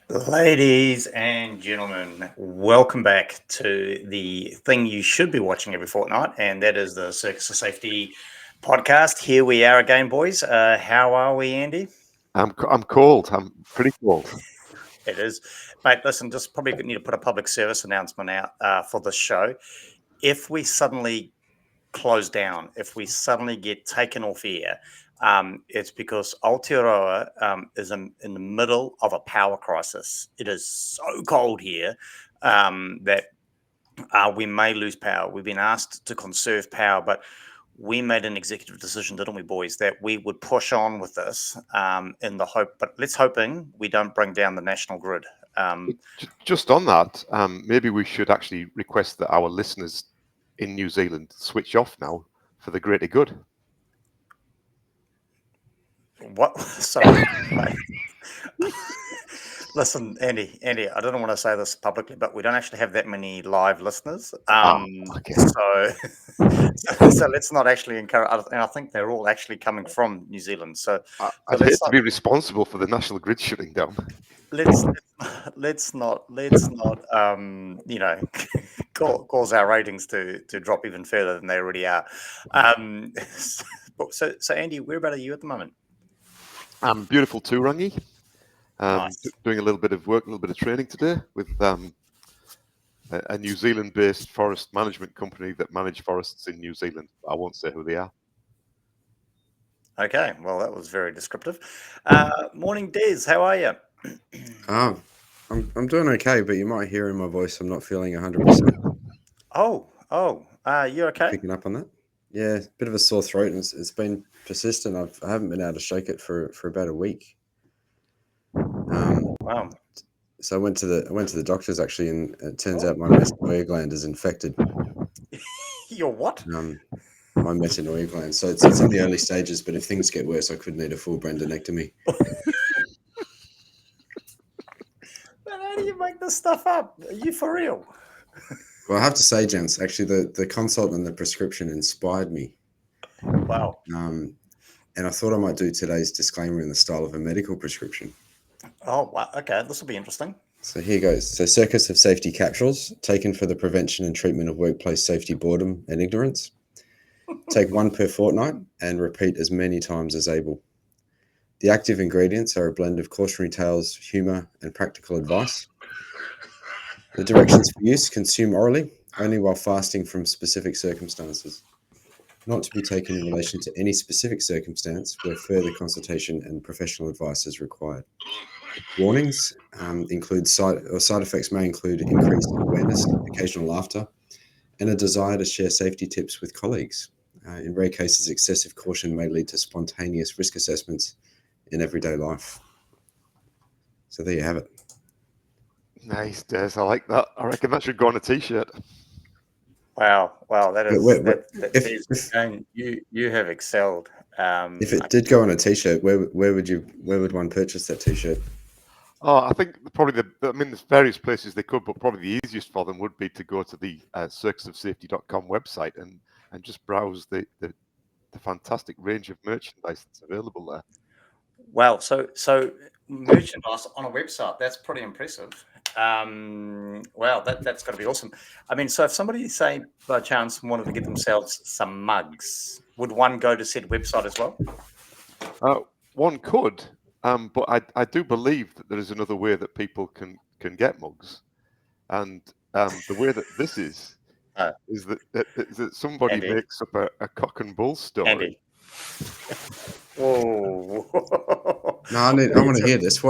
Ladies and gentlemen, welcome back to the thing you should be watching every fortnight, and that is the Circus of Safety podcast. Here we are again, boys. How are we, Andy? I'm cold. I'm pretty cold. It is, mate. Listen, just probably need to put a public service announcement out for this show. If we suddenly close down, if we suddenly get taken off air, it's because Aotearoa is in the middle of a power crisis. It is so cold here that we may lose power. We've been asked to conserve power, but we made an executive decision, didn't we, boys, that we would push on with this in the hope, but let's hoping we don't bring down the national grid. Just on that, maybe we should actually request that our listeners in New Zealand switch off now for the greater good. What? Sorry. Listen, Andy, I don't want to say this publicly, but we don't actually have that many live listeners. Okay. So let's not actually encourage. And I think they're all actually coming from New Zealand. So I'd hate to be responsible for the national grid shutting down. let's not cause our ratings to drop even further than they already are. So Andy, whereabout are you at the moment? Beautiful Turangi. Nice. Doing a little bit of work, a little bit of training today with a New Zealand-based forest management company that manage forests in New Zealand. I won't say who they are. Okay, well, that was very descriptive. Morning, Des. How are you? I'm doing okay, but you might hear in my voice I'm not feeling 100%. You okay? Picking up on that? Yeah, bit of a sore throat, and it's been persistent. I haven't been able to shake it for about a week. Wow. So I went to the doctors actually, and it turns out my metanoia gland is infected. Your what? My metanoia gland. So it's in the early stages, but if things get worse, I could need a full brain-denectomy. Man, how do you make this stuff up? Are you for real? Well, I have to say, gents, actually, the consult and the prescription inspired me. Wow. And I thought I might do today's disclaimer in the style of a medical prescription. Oh, wow. Okay, this will be interesting. So here goes. So Circus of Safety capsules taken for the prevention and treatment of workplace safety boredom and ignorance. Take 1 per fortnight and repeat as many times as able. The active ingredients are a blend of cautionary tales, humour, and practical advice. The directions for use: consume orally, only while fasting from specific circumstances. Not to be taken in relation to any specific circumstance where further consultation and professional advice is required. Warnings include side effects may include increased awareness, occasional laughter, and a desire to share safety tips with colleagues. In rare cases, excessive caution may lead to spontaneous risk assessments in everyday life. So there you have it. Nice, Des. I like that. I reckon that should go on a T-shirt. Wow, that is. You have excelled. If it did go on a T-shirt, where would one purchase that T-shirt? Oh, I think probably there's various places they could, but probably the easiest for them would be to go to the circusofsafety.com website and just browse the fantastic range of merchandise that's available there. Wow, so merchandise on a website, that's pretty impressive. Wow, that's got to be awesome. I mean, so if somebody, say, by chance wanted to get themselves some mugs, would one go to said website as well? One could. But I do believe that there is another way that people can get mugs, and the way that this is that somebody Andy. makes up a cock and bull story. Andy. Whoa. No, I want to hear this.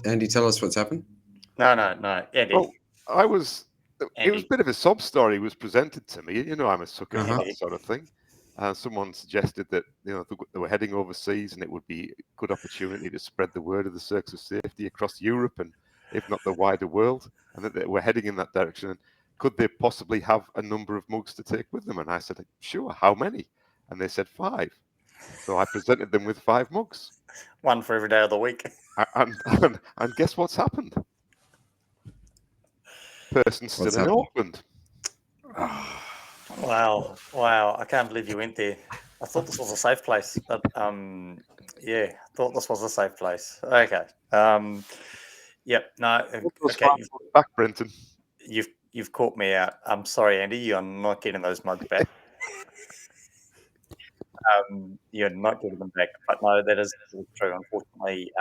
Andy? Tell us what's happened. No, Andy. Well, it was a bit of a sob story. It was presented to me. You know, I'm a sucker for that sort of thing. Someone suggested that they were heading overseas, and it would be a good opportunity to spread the word of the Circus of Safety across Europe and, if not the wider world, and that they were heading in that direction. And could they possibly have a number of mugs to take with them? And I said, sure. How many? And they said 5. So I presented them with 5 mugs. One for every day of the week. And guess what's happened? Person's still in Auckland. Wow. I can't believe you went there. I thought this was a safe place, but thought this was a safe place. Okay. Yep. No. Okay. Back, Brenton. You've caught me out. I'm sorry, Andy. You're not getting those mugs back. You're not getting them back. But no, that is true. Unfortunately,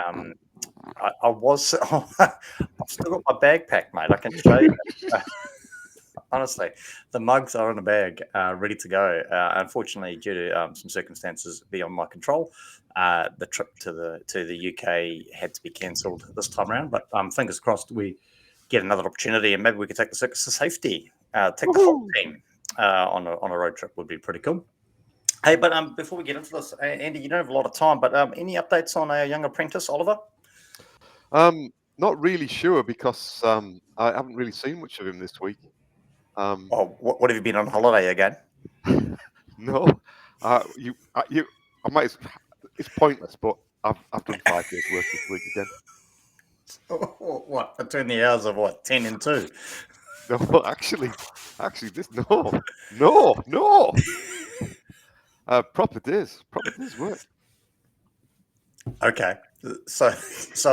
I was. I've still got my bag packed, mate. I can show you. Honestly, the mugs are in a bag, ready to go. Unfortunately, due to some circumstances beyond my control, the trip to the UK had to be cancelled this time around. But fingers crossed, we get another opportunity, and maybe we could take the Circus of Safety, take the whole team on a road trip. Would be pretty cool. Hey, but before we get into this, Andy, you don't have a lot of time, but any updates on our young apprentice, Oliver? Not really sure because I haven't really seen much of him this week. What have you been on holiday again? No, I might. It's pointless, but I've done 5 days work this week again. What, between the hours of 10 and 2? No, actually, this no. Proper days work. Okay, so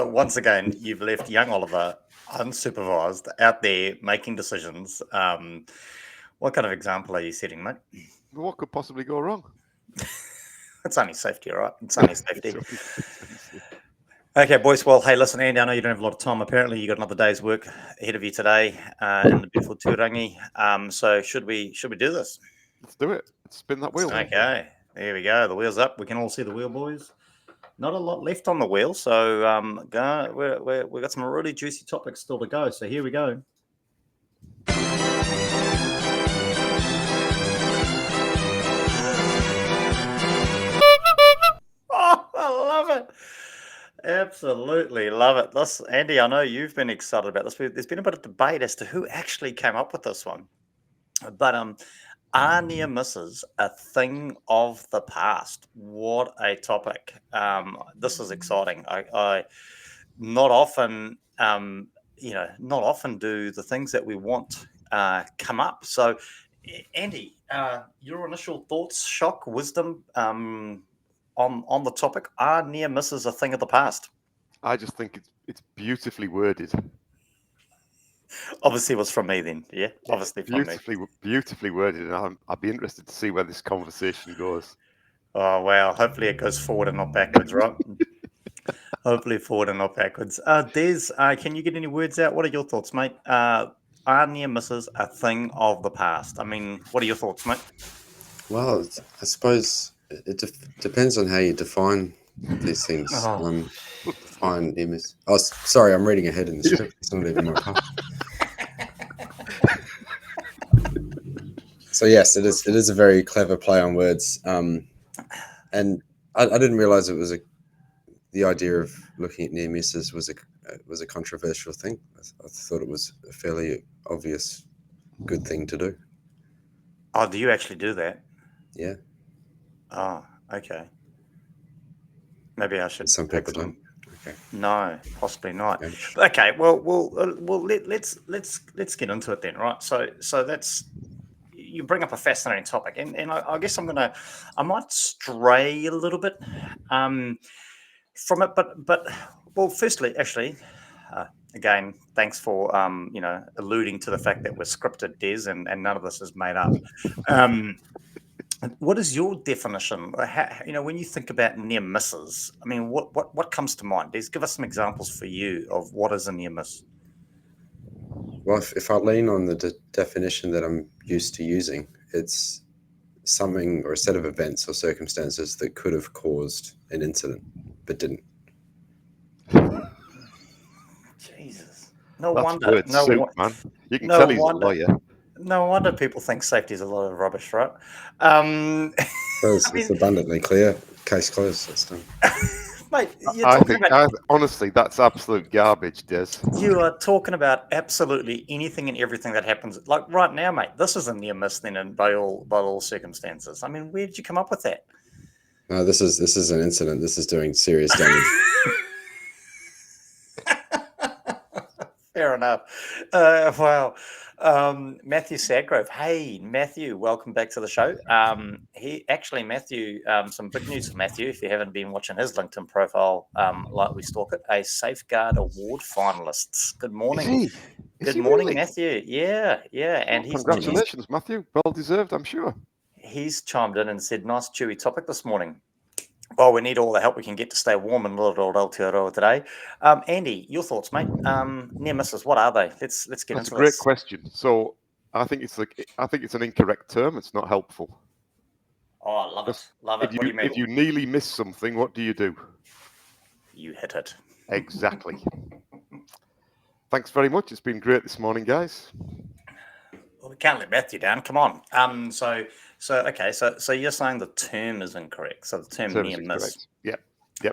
once again, you've left young Oliver unsupervised out there making decisions. What kind of example are you setting, mate? What could possibly go wrong? It's only safety, all right? It's only safety. Okay, boys. Well, hey, listen, Andy, I know you don't have a lot of time. Apparently, you got another day's work ahead of you today in the beautiful Turangi. So should we do this? Let's do it. Let's spin that wheel. Okay, there we go. The wheel's up. We can all see the wheel, boys. Not a lot left on the wheel, so we've got some really juicy topics still to go. So here we go. Oh, I love it. Absolutely love it. This, Andy, I know you've been excited about this. There's been a bit of debate as to who actually came up with this one. But are near misses a thing of the past? What a topic. This is exciting. I not often, not often do the things that we want come up. So, Andy, your initial thoughts, shock, wisdom on the topic: are near misses a thing of the past? I just think it's beautifully worded. Obviously, it was from me then. Yeah, obviously from me. Beautifully worded, and I'd be interested to see where this conversation goes. Oh wow! Hopefully, it goes forward and not backwards, right? Hopefully, forward and not backwards. Des, can you get any words out? What are your thoughts, mate? Are near misses a thing of the past? I mean, what are your thoughts, mate? Well, I suppose it depends on how you define these things. Define near miss. Oh, sorry, I'm reading ahead in the script. It's not even my part. So yes, it is a very clever play on words, and I didn't realize it was the idea of looking at near misses was a controversial thing. I thought it was a fairly obvious good thing to do. Oh, do you actually do that? Yeah. Oh, okay. Maybe I should. Some people don't. Okay. No, possibly not. Okay. Well, let's get into it then, right? So that's, you bring up a fascinating topic, and I guess I might stray a little bit from it, but well, firstly, actually, again, thanks for alluding to the fact that we're scripted, Des, and none of this is made up. What is your definition? When you think about near misses, I mean, what comes to mind? Des, give us some examples for you of what is a near miss. Well, if I lean on the definition that I'm used to using, it's something or a set of events or circumstances that could have caused an incident but didn't. Jesus, no That's wonder. man. You can tell he's a lawyer. No wonder people think safety is a lot of rubbish, right? It's abundantly clear. Case closed. It's done. Mate, honestly, that's absolute garbage, Des. You are talking about absolutely anything and everything that happens. Like right now, mate, this is a near miss then, and by all circumstances. I mean, where did you come up with that? No, this is an incident. This is doing serious damage. Fair enough. Wow. Matthew Sadgrove. Hey, Matthew, welcome back to the show. Matthew, some big news for Matthew. If you haven't been watching his LinkedIn profile, like we stalk it, a Safeguard Award finalists. Good morning. Is he? Good morning, really? Matthew. Yeah. And congratulations, Matthew. Well deserved, I'm sure. He's chimed in and said, nice chewy topic this morning. Well, we need all the help we can get to stay warm in little old Aotearoa today. Andy, your thoughts, mate? Near misses, what are they? Let's get That's into this. That's a great question. So I think it's an incorrect term. It's not helpful. Oh, I love it. Love it. What do you mean? If you nearly miss something, what do? You hit it. Exactly. Thanks very much. It's been great this morning, guys. Well, we can't let Matthew down. Come on. So you're saying the term is incorrect. So the term near miss. Yep.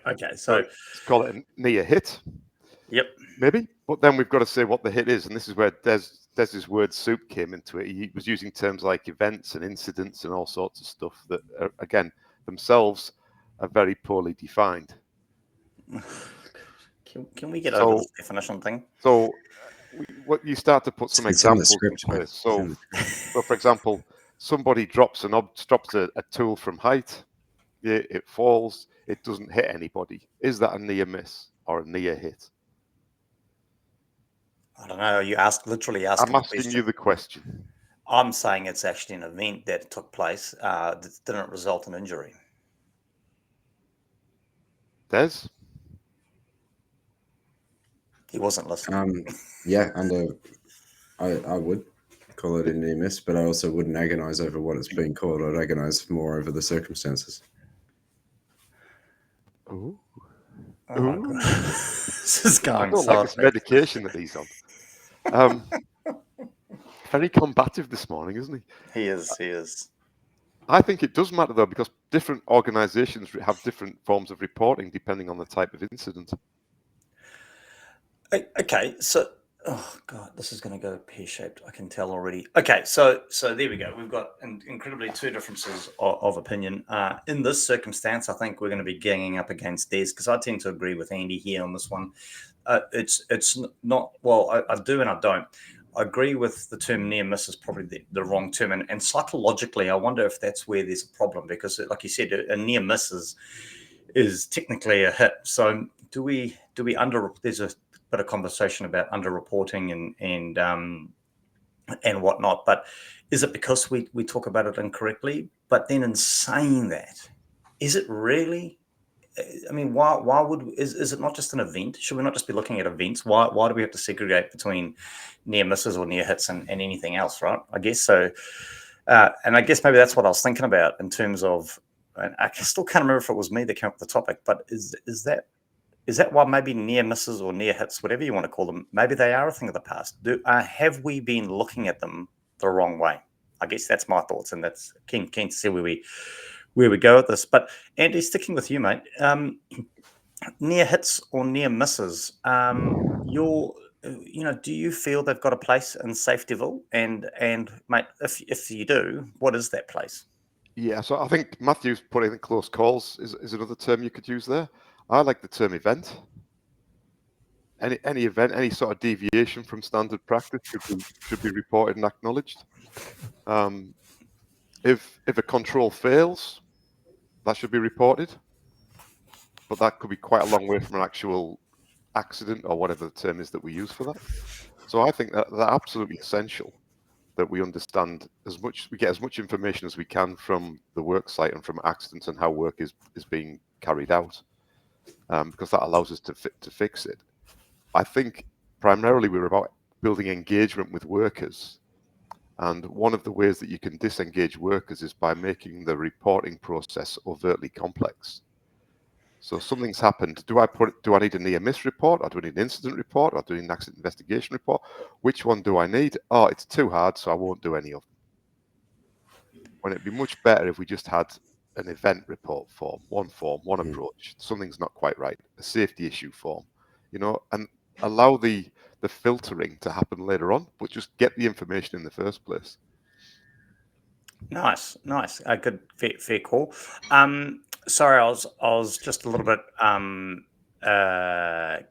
Okay. So let's call it a near hit. Yep. Maybe. But then we've got to say what the hit is, and this is where Des's word soup came into it. He was using terms like events and incidents and all sorts of stuff that are, again, themselves are very poorly defined. Can we get over this definition thing? So what you start to put some examples in place. So for example, somebody drops a tool from height. Yeah, it falls. It doesn't hit anybody. Is that a near miss or a near hit? I don't know. You literally asking. I'm asking you the question. I'm saying it's actually an event that took place that didn't result in injury. Des? He wasn't listening. I would call it a near miss, but I also wouldn't agonize over what it's being called. I'd agonize more over the circumstances. Ooh. Oh my God. This is going so like it's medication that he's on. Very combative this morning, isn't he? He is. I think it does matter, though, because different organizations have different forms of reporting depending on the type of incident. Okay, so, oh God, this is going to go pear-shaped. I can tell already. Okay, so there we go. We've got incredibly two differences of opinion. In this circumstance, I think we're going to be ganging up against Des, because I tend to agree with Andy here on this one. It's not, well, I do and I don't. I agree with the term near miss is probably the wrong term. And psychologically, I wonder if that's where there's a problem, because like you said, a near miss is technically a hit. So do we there's a bit of conversation about underreporting and whatnot, but is it because we talk about it incorrectly? But then in saying that, is it really? I mean, why is it not just an event? Should we not just be looking at events? Why do we have to segregate between near misses or near hits and anything else, right? I guess so. And I guess maybe that's what I was thinking about in terms of, and I still can't remember if it was me that came up with the topic, but is that why maybe near misses or near hits, whatever you want to call them, maybe they are a thing of the past? Have we been looking at them the wrong way? I guess that's my thoughts, and that's keen to see where we go with this. But Andy, sticking with you, mate, near hits or near misses, do you feel they've got a place in Safetyville? And mate, if you do, what is that place? Yeah, so I think Matthew's putting close calls is another term you could use there. I like the term event. Any event, any sort of deviation from standard practice should be reported and acknowledged. If a control fails, that should be reported, but that could be quite a long way from an actual accident or whatever the term is that we use for that. So I think that's absolutely essential that we understand we get as much information as we can from the work site and from accidents and how work is being carried out, because that allows us to fix it. I think primarily we're about building engagement with workers. And one of the ways that you can disengage workers is by making the reporting process overtly complex. So something's happened. Do I need a near miss report, or do I need an incident report, or do I need an accident investigation report? Which one do I need? Oh, it's too hard, so I won't do any of them. When it'd be much better if we just had an event report form, one approach. Something's not quite right. A safety issue form, and allow the filtering to happen later on, but just get the information in the first place. Nice. A good fair call. Sorry, I was just a little bit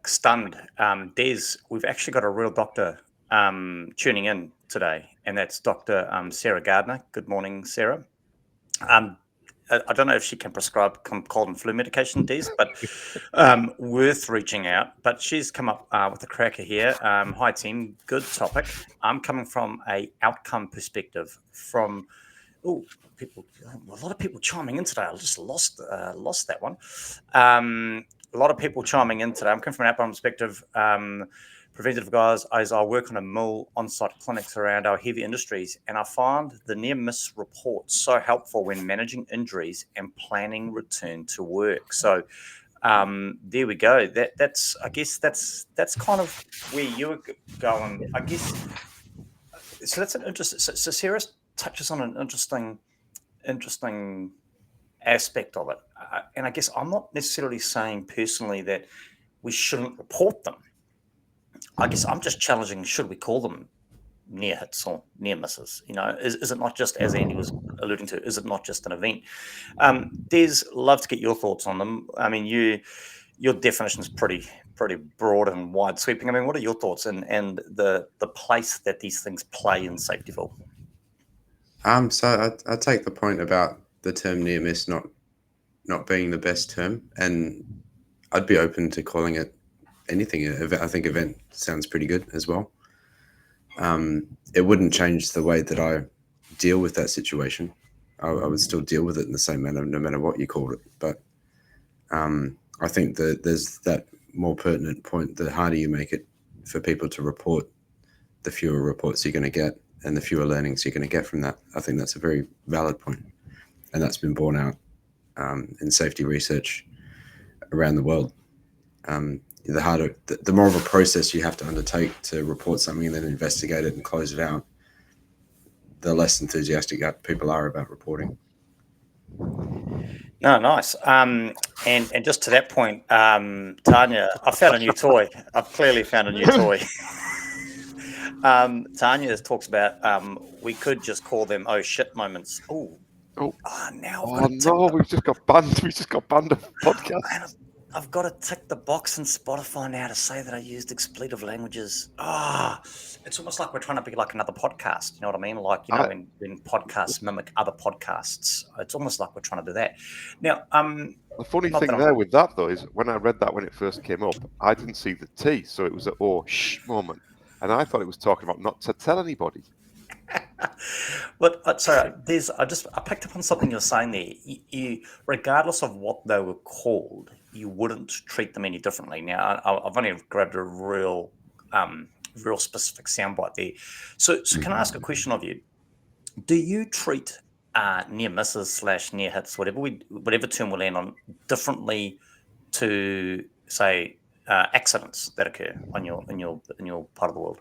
stunned. Des, we've actually got a real doctor tuning in today, and that's Dr. Sarah Gardner. Good morning, Sarah. I don't know if she can prescribe cold and flu medication, Des, but worth reaching out. But she's come up with a cracker here. Hi, team. Good topic. I'm coming from a outcome perspective. From a lot of people chiming in today. I just lost that one. A lot of people chiming in today. I'm coming from an outcome perspective. Preventative guys, as I work on a mill on-site clinics around our heavy industries, and I find the near-miss reports so helpful when managing injuries and planning return to work. So there we go. That's kind of where you were going, I guess. So that's an interesting. So Sarah touches on an interesting aspect of it, and I guess I'm not necessarily saying personally that we shouldn't report them. I guess I'm just challenging, should we call them near hits or near misses? Is it not just, as Andy was alluding to, is it not just an event? Des, love to get your thoughts on them. I mean, your definition is pretty broad and wide sweeping. I mean, what are your thoughts and the place that these things play in safetyville? So I take the point about the term near miss not being the best term, and I'd be open to calling it anything. I think event sounds pretty good as well. It wouldn't change the way that I deal with that situation. I would still deal with it in the same manner, no matter what you called it. But I think that there's that more pertinent point. The harder you make it for people to report, the fewer reports you're going to get and the fewer learnings you're going to get from that. I think that's a very valid point. And that's been borne out in safety research around the world. The more of a process you have to undertake to report something and then investigate it and close it out, the less enthusiastic people are about reporting. No, nice. And just to that point, Tanya, I found a new toy. I've clearly found a new toy. Tanya talks about we could just call them oh shit moments. We've just got banned. We just got banned off the podcast. Man, I've got to tick the box in Spotify now to say that I used expletive languages. It's almost like we're trying to be like another podcast. You know what I mean? Like, when podcasts mimic other podcasts, it's almost like we're trying to do that. Now, the funny thing there with that, though, is when I read that when it first came up, I didn't see the T, so it was a oh shh moment. And I thought it was talking about not to tell anybody. But sorry, I picked up on something you're saying there. You, regardless of what they were called, you wouldn't treat them any differently. Now, I've only grabbed a real specific soundbite there. So can I ask a question of you? Do you treat near misses / near hits, whatever term we land on, differently to say accidents that occur in your part of the world?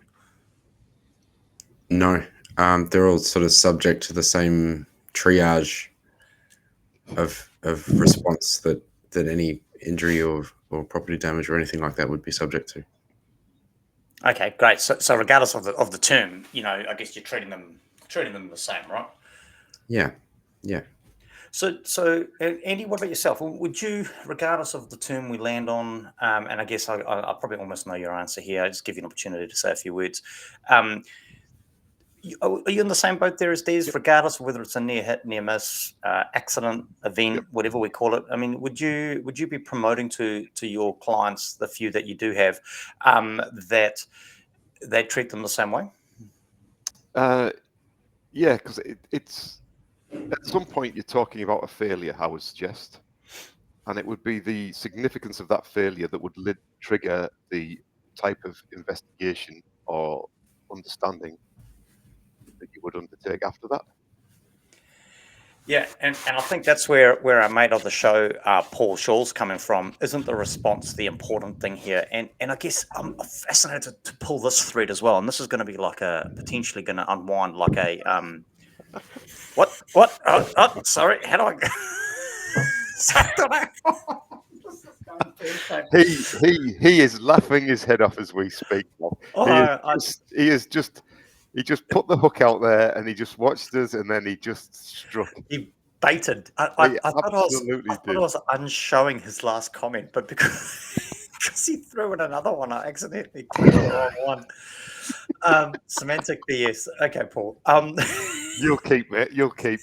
No, they're all sort of subject to the same triage of response that any injury or property damage or anything like that would be subject to. Okay, great. So regardless of the term, I guess you're treating them the same, right? Yeah. So Andy, what about yourself? Would you, regardless of the term we land on, and I guess I probably almost know your answer here, I'll just give you an opportunity to say a few words. Are you in the same boat there as Des, regardless of whether it's a near hit, near miss, accident, event, whatever we call it? I mean, would you be promoting to your clients, the few that you do have, that they treat them the same way? Yeah, because it's at some point you're talking about a failure, I would suggest, and it would be the significance of that failure that would trigger the type of investigation or understanding that you would undertake after that. Yeah, and I think that's where our mate of the show, Paul Shaw's coming from. Isn't the response the important thing here? And I guess I'm fascinated to pull this thread as well. And this is going to be like potentially going to unwind like a what? Oh, sorry, how do I go? He is laughing his head off as we speak. He just put the hook out there and he just watched us and then he just struck. He baited. I thought I was unshowing his last comment, but because he threw in another one. I accidentally clicked the wrong one. Semantic BS. Okay, Paul. You'll keep it. You'll keep.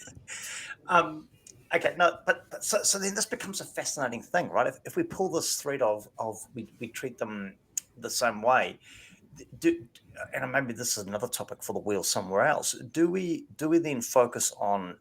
Okay, no, but so then this becomes a fascinating thing, right? If we pull this thread of we treat them the same way, and maybe this is another topic for the wheel somewhere else. Do we then focus on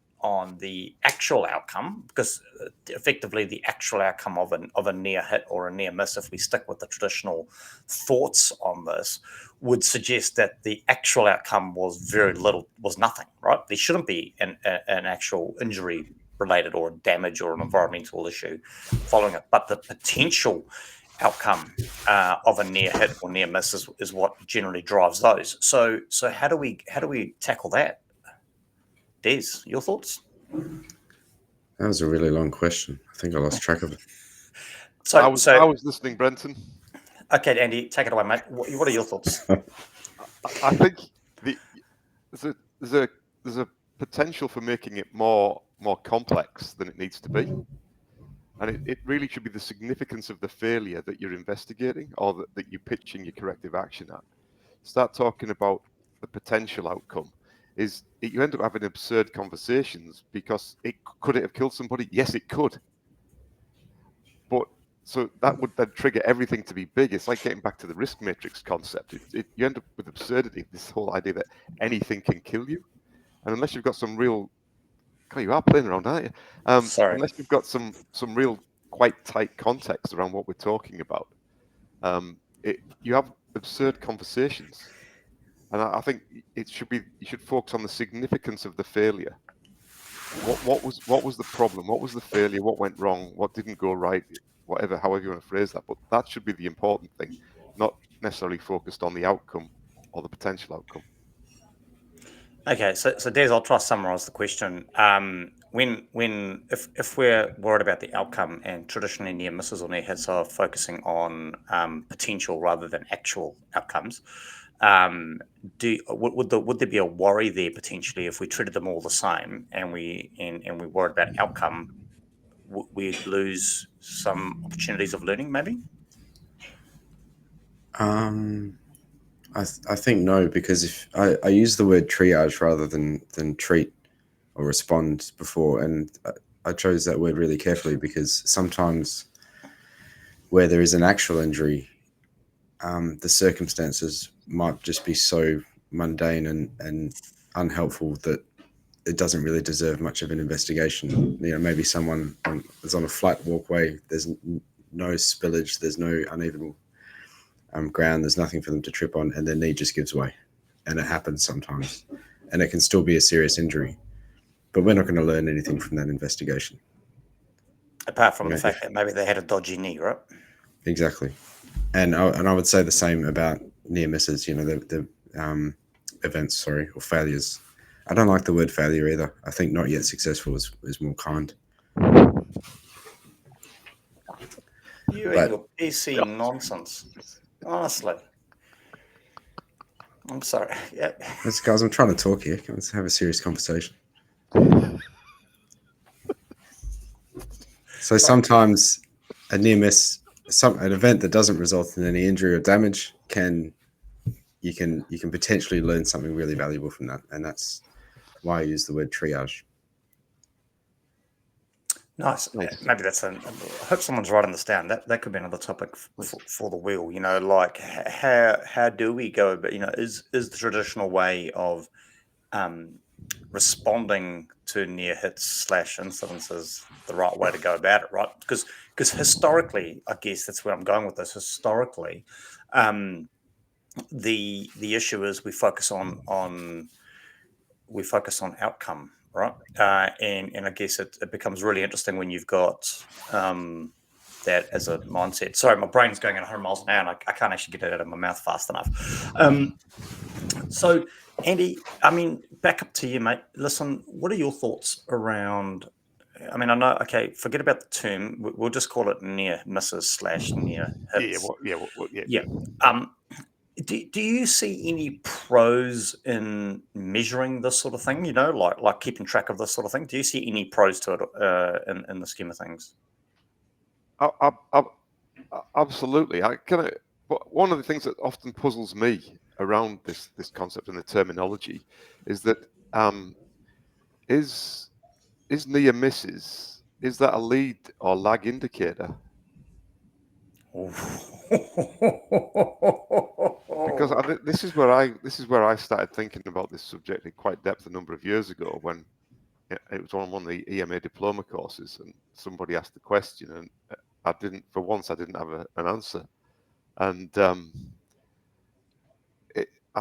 the actual outcome, because effectively the actual outcome of a near hit or a near miss, if we stick with the traditional thoughts on this, would suggest that the actual outcome was nothing, right? There shouldn't be an actual injury related or damage or an environmental issue following it, but the potential outcome of a near hit or near miss is what generally drives those. So how do we tackle that? Des, your thoughts? That was a really long question. I think I lost track of it. I was listening, Brenton. Okay, Andy, take it away, mate. What are your thoughts? I think there's a potential for making it more complex than it needs to be, and it really should be the significance of the failure that you're investigating or that you're pitching your corrective action at. Start talking about the potential outcome. You end up having absurd conversations because could it have killed somebody? Yes, it could. But so that would then trigger everything to be big. It's like getting back to the risk matrix concept. You end up with absurdity, this whole idea that anything can kill you. And unless you've got some real, God, you are playing around, aren't you? Sorry. Unless you've got some real quite tight context around what we're talking about, you have absurd conversations. And I think you should focus on the significance of the failure. What was the problem? What was the failure? What went wrong? What didn't go right? However you want to phrase that. But that should be the important thing, not necessarily focused on the outcome or the potential outcome. Okay, so Des, I'll try to summarize the question. If we're worried about the outcome, and traditionally near misses or near hits are focusing on potential rather than actual outcomes, would there be a worry there potentially if we treated them all the same and we worried about outcome, we'd lose some opportunities of learning maybe? I think no, because if I use the word triage rather than treat or respond before, and I chose that word really carefully because sometimes where there is an actual injury, the circumstances might just be so mundane and unhelpful that it doesn't really deserve much of an investigation. Maybe someone is on a flat walkway, there's no spillage, there's no uneven ground, there's nothing for them to trip on, and their knee just gives way. And it happens sometimes, and it can still be a serious injury, but we're not going to learn anything from that investigation, apart from the fact that maybe they had a dodgy knee, right? Exactly. And I would say the same about near misses, the events, or failures. I don't like the word failure either. I think not yet successful is more kind. You and your PC nonsense. Honestly. I'm sorry. Yeah. Guys, I'm trying to talk here. Let's have a serious conversation. So sometimes a near miss, an event that doesn't result in any injury or damage, you can potentially learn something really valuable from that, and that's why I use the word triage. Nice. Maybe I hope someone's writing this down. That could be another topic for the wheel. Like how do we go? But is the traditional way of responding to near hits / incidences the right way to go about it, right? Because historically, I guess that's where I'm going with this. Historically, the issue is we focus on outcome, right? And I guess it becomes really interesting when you've got that as a mindset. Sorry, my brain's going at 100 miles an hour, and I can't actually get it out of my mouth fast enough. So, Andy, back up to you, mate. Listen, what are your thoughts around? I know. Okay, forget about the term. We'll just call it near misses / near hits. Yeah. Do you see any pros in measuring this sort of thing? Like keeping track of this sort of thing. Do you see any pros to it in the scheme of things? I Absolutely. But one of the things that often puzzles me around this concept and the terminology is that is near misses, is that a lead or lag indicator? Because this is where I started thinking about this subject in quite depth a number of years ago, when it was on one of the EMA diploma courses, and somebody asked the question, and I didn't have an answer, and I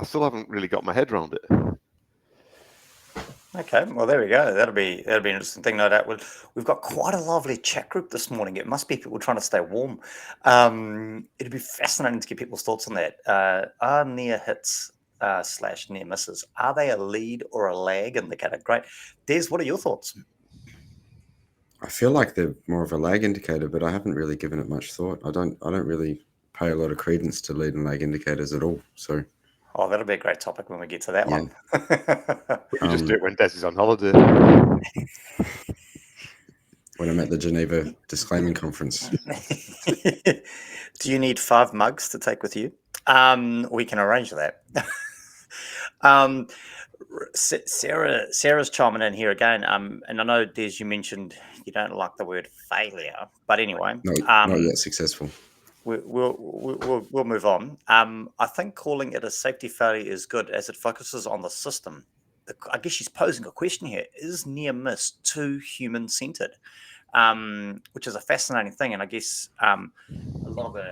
still haven't really got my head around it. Okay, well, there we go. That'll be an interesting thing. No doubt. We've got quite a lovely chat group this morning. It must be people trying to stay warm. It'd be fascinating to get people's thoughts on that. Are near hits / near misses, are they a lead or a lag indicator? Great. Des, what are your thoughts? I feel like they're more of a lag indicator, but I haven't really given it much thought. I don't really pay a lot of credence to lead and lag indicators at all. So. Oh, that'll be a great topic when we get to that one. We can just do it when Des is on holiday. When I'm at the Geneva Disclaiming Conference. Do you need 5 mugs to take with you? We can arrange that. Sarah's chiming in here again. And I know, Des, you mentioned you don't like the word failure, but anyway, not yet successful. We'll move on. I think calling it a safety failure is good, as it focuses on the system. I guess she's posing a question here: is near miss too human centered? Which is a fascinating thing, and I guess a lot of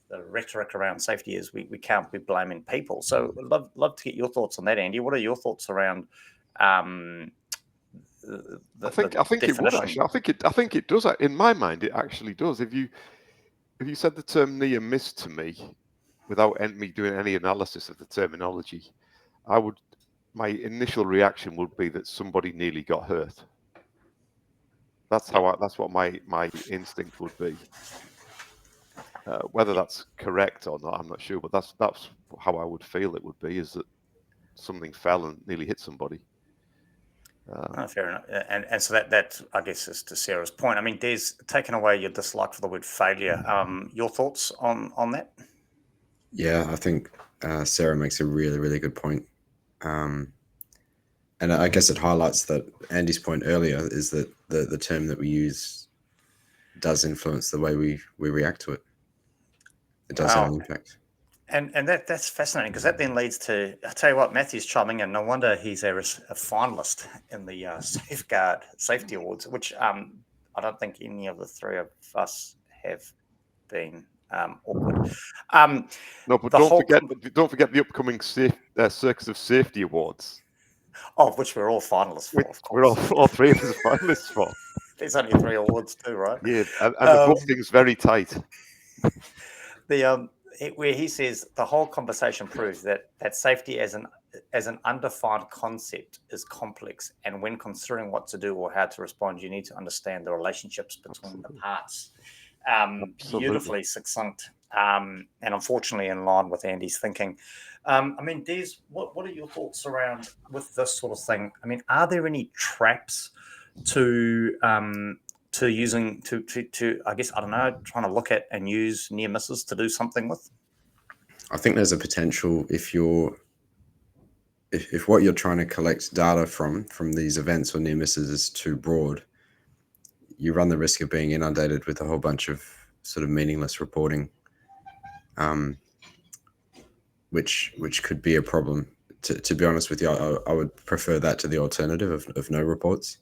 the rhetoric around safety is we can't be blaming people. So I'd love to get your thoughts on that, Andy. What are your thoughts around? I think it would actually. I think it does. In my mind, it actually does. If you said the term near miss to me without me doing any analysis of the terminology, my initial reaction would be that somebody nearly got hurt. That's what my instinct would be. Whether that's correct or not, I'm not sure, but that's how I would feel it would be, is that something fell and nearly hit somebody. Fair enough. And so that I guess is to Sarah's point. I mean, Des, taking away your dislike for the word failure, your thoughts on that? Yeah, I think Sarah makes a really, really good point. And I guess it highlights that Andy's point earlier is that the term that we use does influence the way we react to it. It does have an impact. And that's fascinating, because that then leads to, I tell you what, Matthew's chiming in. No wonder he's a finalist in the Safeguard Safety Awards, which I don't think any of the three of us have been. Awkward. No, but don't forget the upcoming Circus of Safety Awards. Of which we're all finalists for, of course. We're all 3 of us finalists for. There's only 3 awards too, right? Yeah, and the voting's very tight. Where he says the whole conversation proves that safety as an undefined concept is complex, and when considering what to do or how to respond, you need to understand the relationships between the parts. Beautifully succinct, and unfortunately in line with Andy's thinking. I mean, Des, what are your thoughts around with this sort of thing? I mean, are there any traps to using to I guess, I don't know, trying to look at and use near misses to do something with? I think there's a potential if what you're trying to collect data from these events or near misses is too broad, you run the risk of being inundated with a whole bunch of sort of meaningless reporting, which could be a problem. To be honest with you, I would prefer that to the alternative of no reports.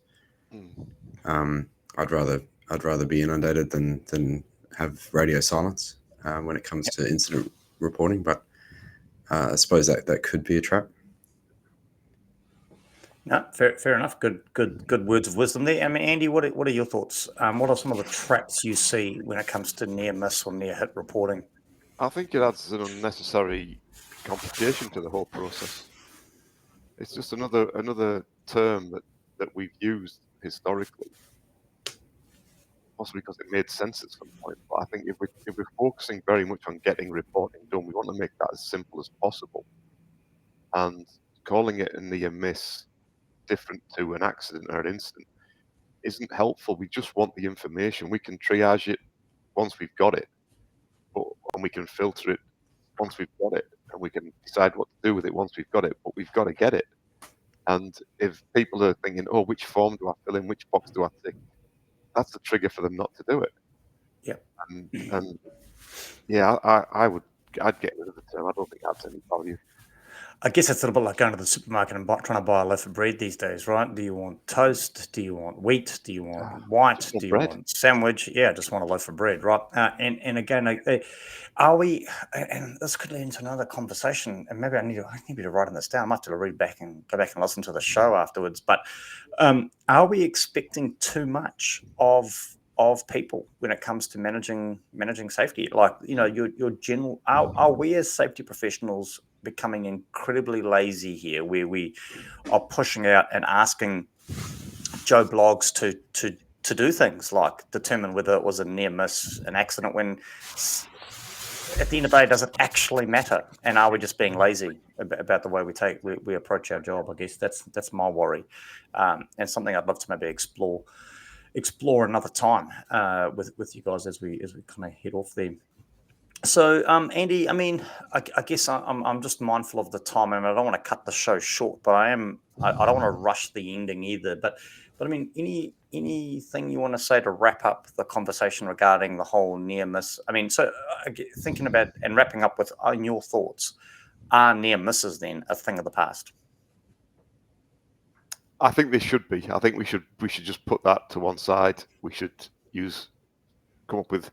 I'd rather be inundated than have radio silence when it comes to incident reporting. But I suppose that could be a trap. No, fair enough. Good words of wisdom there. I mean, Andy, what are your thoughts? What are some of the traps you see when it comes to near miss or near hit reporting? I think it adds an unnecessary complication to the whole process. It's just another term that we've used historically, possibly because it made sense at some point. But I think if we're focusing very much on getting reporting done, we want to make that as simple as possible. And calling it a near miss different to an accident or an incident isn't helpful. We just want the information. We can triage it once we've got it, and we can filter it once we've got it, and we can decide what to do with it once we've got it, but we've got to get it. And if people are thinking, oh, which form do I fill in, which box do I tick, that's the trigger for them not to do it. Yeah. And yeah, I'd get rid of the term. I don't think that's any value. I guess it's a little bit like going to the supermarket and trying to buy a loaf of bread these days, right? Do you want toast? Do you want wheat? Do you want white? Do you want sandwich? Yeah, just want a loaf of bread, right? And again, are we? And this could lead into another conversation. And maybe I need to write this down. I might have to read back and go back and listen to the show afterwards. But are we expecting too much of people when it comes to managing safety? Like, your general, are we as safety professionals becoming incredibly lazy here, where we are pushing out and asking Joe Blogs to do things like determine whether it was a near miss, an accident, when at the end of the day, does it actually matter? And are we just being lazy about the way we approach our job? I guess that's my worry, and something I'd love to maybe explore another time with you guys as we kind of head off there. So, Andy, I mean, I guess I'm just mindful of the time, and I don't want to cut the show short, but I don't want to rush the ending either. But I mean, anything you want to say to wrap up the conversation regarding the whole near miss? I mean, so thinking about and wrapping up with your thoughts, are near misses then a thing of the past? I think they should be. I think we should just put that to one side. We should come up with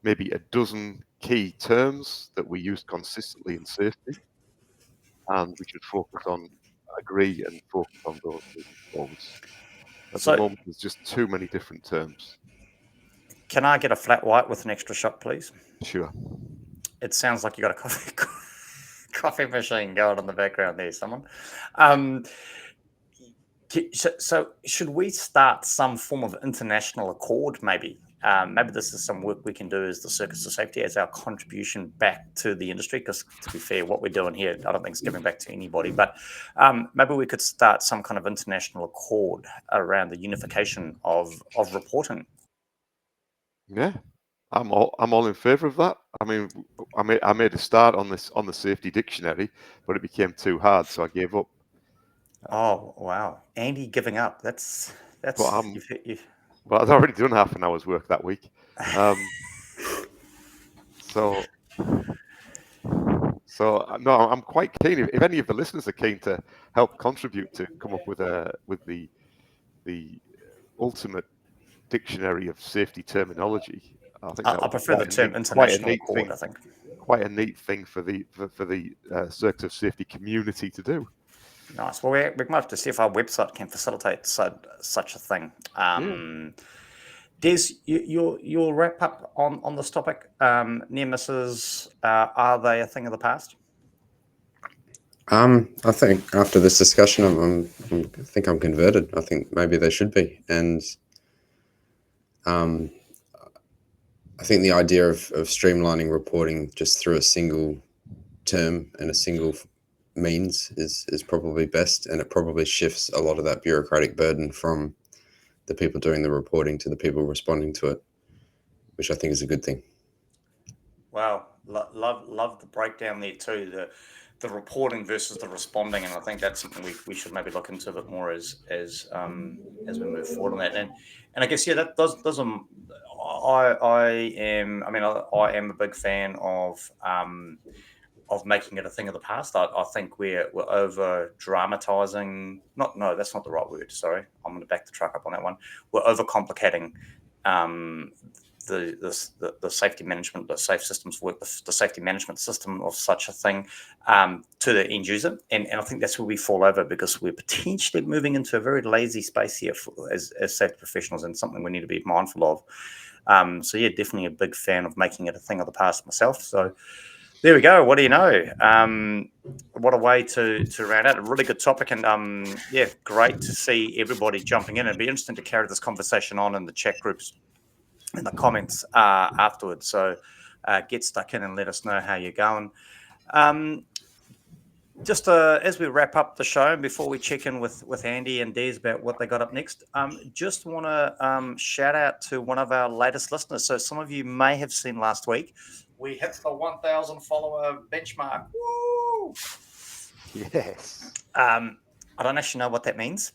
maybe a dozen key terms that we use consistently in safety, and we should agree and focus on those moving forwards. At the moment, there's just too many different terms. Can I get a flat white with an extra shot, please? Sure. It sounds like you got a coffee machine going in the background there, someone. So should we start some form of international accord, maybe? Maybe this is some work we can do as the Circus of Safety as our contribution back to the industry, because to be fair, what we're doing here, I don't think it's giving back to anybody, but maybe we could start some kind of international accord around the unification of reporting. Yeah, I'm all in favour of that. I mean, I made a start on the safety dictionary, but it became too hard, so I gave up. Oh, wow. Andy giving up. That's well, I'd already done half an hour's work that week. So no, I'm quite keen. If any of the listeners are keen to help contribute to come up with the ultimate dictionary of safety terminology, I think I prefer the term international accord. I think quite a neat thing for the Circus of Safety community to do. Nice. Well, we might have to see if our website can facilitate such a thing. Des, you'll wrap up on this topic. Near misses, are they a thing of the past? I think after this discussion, I think I'm converted. I think maybe they should be, and I think the idea of streamlining reporting just through a single term and a single means is probably best, and it probably shifts a lot of that bureaucratic burden from the people doing the reporting to the people responding to it, which I think is a good thing. Wow, love the breakdown there too, the reporting versus the responding, and I think that's something we should maybe look into a bit more as we move forward on that. And I guess that does I am a big fan of making it a thing of the past. I think we're over dramatizing. No, that's not the right word. Sorry, I'm going to back the truck up on that one. We're over complicating the safety management, the safe systems work, the safety management system of such a thing to the end user, and I think that's where we fall over, because we're potentially moving into a very lazy space here as safety professionals, and something we need to be mindful of. So yeah, definitely a big fan of making it a thing of the past myself. So. There we go. What do you know? What a way to round out a really good topic, and great to see everybody jumping in. It'd be interesting to carry this conversation on in the chat groups, in the comments afterwards. So get stuck in and let us know how you're going. Just as we wrap up the show, and before we check in with Andy and Des about what they got up next, just want to shout out to one of our latest listeners. So some of you may have seen last week, We hit the 1,000 follower benchmark. Woo! Yes. I don't actually know what that means,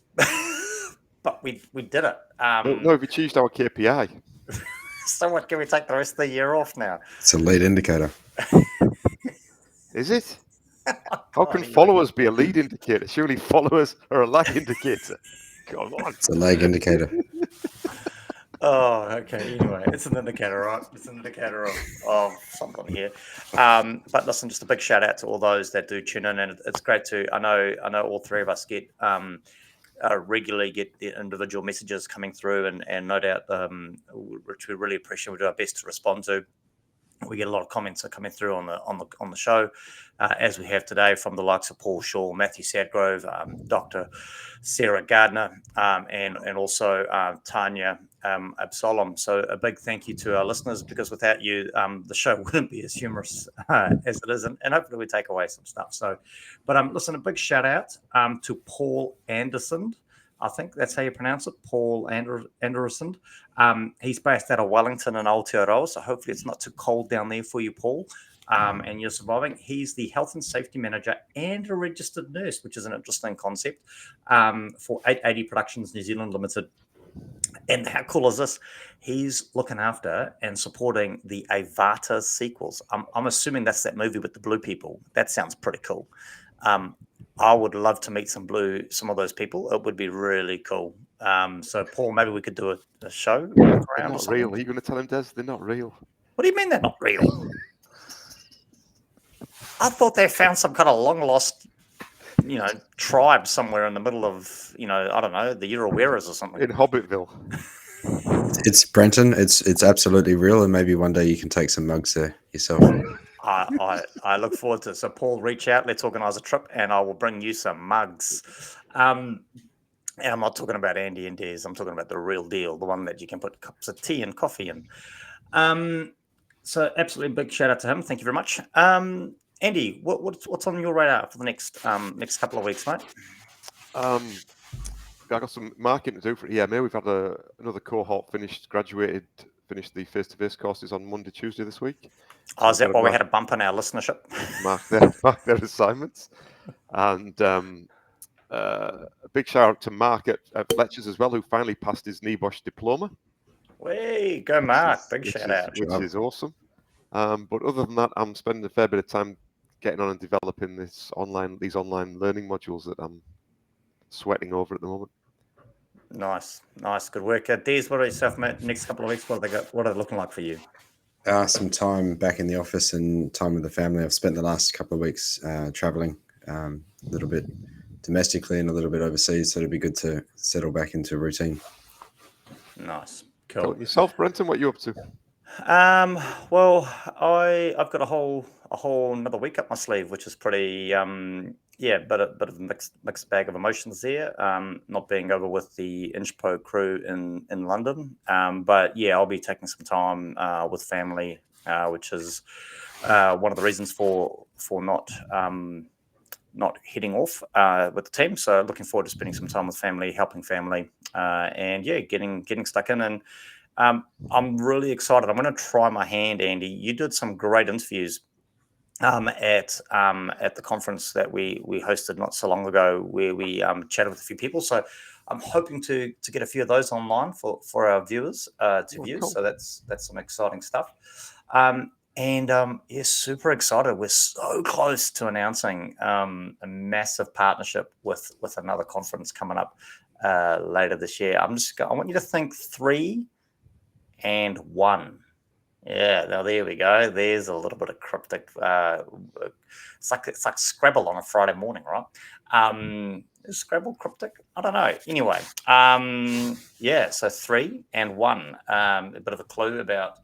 but we did it. No, we've achieved our KPI. So what, can we take the rest of the year off now? It's a lead indicator. Is it? How can followers be a lead indicator? Surely followers are a lag indicator. Come on. It's a lag indicator. Oh, okay. Anyway, it's an indicator, right? It's an indicator of something here. But listen, just a big shout out to all those that do tune in, and it's great to. I know all three of us get regularly get the individual messages coming through, and no doubt, which we really appreciate. We do our best to respond to. We get a lot of comments that are coming through on the show, as we have today, from the likes of Paul Shaw, Matthew Sadgrove, Dr. Sarah Gardner, and also Tanya Absalom. So a big thank you to our listeners, because without you, the show wouldn't be as humorous as it is, and hopefully we take away some stuff. So, but listen, a big shout out to Paul Anderson. I think that's how you pronounce it, Paul Anderson. He's based out of Wellington in Aotearoa, so hopefully it's not too cold down there for you, Paul, and you're surviving. He's the health and safety manager and a registered nurse, which is an interesting concept, for 880 Productions New Zealand Limited. And how cool is this? He's looking after and supporting the Avata sequels. I'm assuming that's that movie with the blue people. That sounds pretty cool. I would love to meet some of those people. It would be really cool. So, Paul, maybe we could do a show. They're not real. Are you going to tell him, Des? They're not real. What do you mean they're not real? I thought they found some kind of long lost, tribe somewhere in the middle of, I don't know, the Uraweras or something. In Hobbitville. It's Brenton. It's absolutely real, and maybe one day you can take some mugs there yourself. I look forward to it. So, Paul, reach out. Let's organise a trip, and I will bring you some mugs. And I'm not talking about Andy and Des. I'm talking about the real deal, the one that you can put cups of tea and coffee in. So, absolutely big shout out to him. Thank you very much. Andy, what's on your radar for the next couple of weeks, mate? I got some marketing to do for EMA. We've had another cohort finished the face-to-face courses on Monday, Tuesday this week. Oh, is that why we had a bump in our listenership? Mark their assignments. And a big shout out to Mark at Fletcher's as well, who finally passed his NEBOSH diploma. Way, go Mark. Big shout out. Which is awesome. But other than that, I'm spending a fair bit of time getting on and developing these online learning modules that I'm sweating over at the moment. Nice, good work. Des, what about yourself, mate? Next couple of weeks, what are they looking like for you? Some time back in the office and time with the family. I've spent the last couple of weeks traveling, a little bit domestically and a little bit overseas, so it'll be good to settle back into routine. Nice, cool. So yourself, Brenton, what are you up to? Well, I've got a whole another week up my sleeve, which is pretty but a bit of a mixed bag of emotions there. Not being over with the InchPro crew in London, but yeah, I'll be taking some time with family, which is one of the reasons for not heading off with the team. So looking forward to spending some time with family, helping family, and yeah, getting stuck in. And I'm really excited. I'm going to try my hand, Andy. You did some great interviews at the conference that we hosted not so long ago, where we chatted with a few people. So I'm hoping to get a few of those online for our viewers to view. Cool. So that's some exciting stuff. Yeah, super excited. We're so close to announcing a massive partnership with another conference coming up later this year. I want you to think 3 and 1. Yeah, now there we go. There's a little bit of cryptic. It's like Scrabble on a Friday morning, right? Is Scrabble cryptic? I don't know. Anyway, yeah. So 3 and 1. A bit of a clue about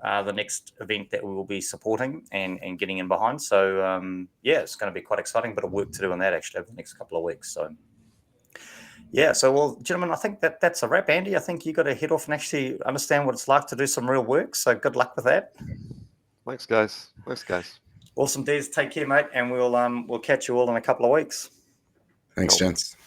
the next event that we will be supporting and getting in behind. So yeah, it's going to be quite exciting. Bit of work to do on that actually over the next couple of weeks. So. Yeah, so, well, gentlemen, I think that's a wrap. Andy, I think you got to head off and actually understand what it's like to do some real work. So good luck with that. Thanks, guys. Awesome, Des. Take care, mate, and we'll catch you all in a couple of weeks. Thanks, gents.